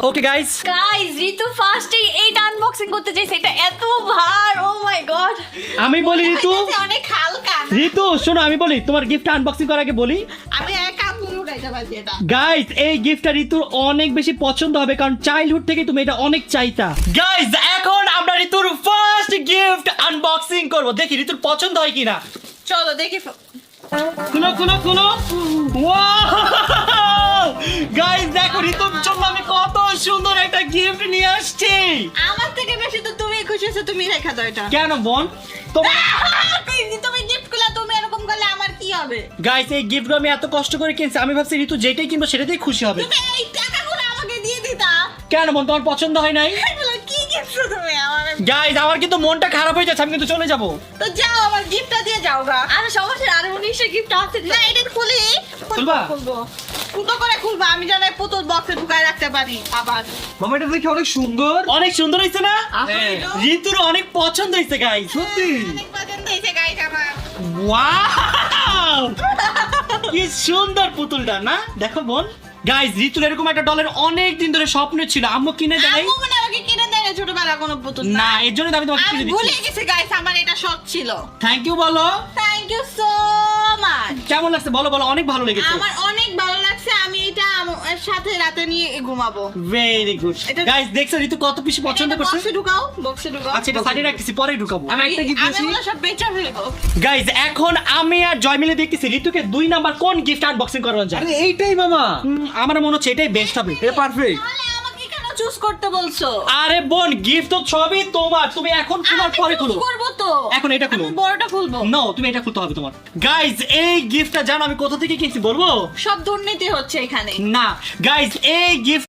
Okay guys ঋতু ফার্স্টেই এইটা unboxing করতে চাইছে, এটা এত ভার, ও মাই গড। আমি বলি ঋতু অনেক হালকা। ঋতু শোনো, আমি বলি তোমার গিফট আনবক্সিং করার আগে বলি আমি একা পুরো উঠাইতে পারছি এটা। গাইস এই গিফটটা ঋতুর অনেক বেশি পছন্দ হবে, কারণ চাইল্ডহুড থেকে তুমি এটা অনেক চাইতা। গাইস এখন আমরা ঋতুর ফার্স্ট গিফট আনবক্সিং করব, দেখি ঋতুর পছন্দ হয় কিনা। চলো দেখি। খুলো খুলো খুলো, ওয়াও গাইস দেখো ঋতুর জন্য আমি কত সুন্দর একটা গিফট নিয়ে আসছি। আমার থেকে বেশি তো তুমি খুশি হয়েছো, তুমি রেখা দাও এটা। কেন বোন তোমার তুমি গিফট গুলা তুমি এরকম করলে আমার কি হবে? গাইস এই গিফটগুলো আমি এত কষ্ট করে কিনছি, আমি ভাবছি ঋতু যেটাই কিনবো সেটাতেই খুশি হবে। তুমি এই টাকাগুলো আমাকে দিয়ে দিতা। কেন বোন তোমার পছন্দ হয় নাই? এগুলো কি গিফট তুমি আমার? গাইস আমার কিন্তু মনটা খারাপ হয়ে যাচ্ছে, আমি কিন্তু চলে যাব। তো যাও আমার গিফটটা দিয়ে যাও গা। আর সমস্যা আর 19 গিফট আছে না এটা খুলি। খুলবা? খুলবো। ফুটো করে খুলবা, আমি যেন এই পুতুল বক্সে ঢুকায় রাখতে পারি আবার। মামা এটা দেখে অনেক সুন্দর। অনেক সুন্দর হয়েছে না? হ্যাঁ। ঋতুর অনেক পছন্দ হয়েছে গাইস। সত্যি অনেক পছন্দ হয়েছে গাইস আমার। ওয়াও কি সুন্দর পুতুলটা না, দেখো বোন। গাইস ঋতুর এরকম একটা ডলের অনেক দিন ধরে স্বপ্ন ছিল, আম্মু কিনে দেয়। আম্মু মনে হয় আমাকে কিনে দেয় না ছোটবেলা কোনো পুতুল। না এর জন্য তো আমি তোমাকে আমি কিনে ভুলে দিচ্ছি। গেছি গাইস, আমার এটা শখ ছিল। থ্যাংক ইউ বলো। Thank you so much. কেমন লাগছে বলো বলো, অনেক ভালো লেগেছে। আমার অনেক ভালো লাগছে, আমি এটা আমার সাথে রাতে নিয়ে ঘুমাবো। ভেরি গুড এটা- গাইস, দেখছো ঋতু কত বেশি পছন্দ এটা করছে। বক্সে ঢুকাও, বক্সে ঢুকাও। আচ্ছা এটা সাইডে রাখতেছি, পরে ঢুকাবো। আমি একটা গিফট আমি দিয়েছি। এগুলো সব বেচে ফেলবো। গাইস এখন আমি আর জয় মিলে দেখতেছি ঋতুকে 2 নাম্বার কোন গিফট আনবক্সিং করানো যায়। আরে এইটাই মামা, আমার মনে হচ্ছে এটাই বেস্ট হবে। এটা পারফেক্ট। তাহলে আমাকে কেন চুজ করতে বলছো? আরে বোন গিফট তো সবই তোমার, তুমি এখন খোলার আমি পরে choose খুলো। করবো তো। এখন এটা খুলো। আমি বড়টা খুলবো। নো তুমি এটা খুলতে হবে তোমার। গাইস এই গিফটটা জানো আমি কোথা থেকে কিনছি বলবো? সব দুর্নীতি হচ্ছে এখানে। না গাইস এই গিফট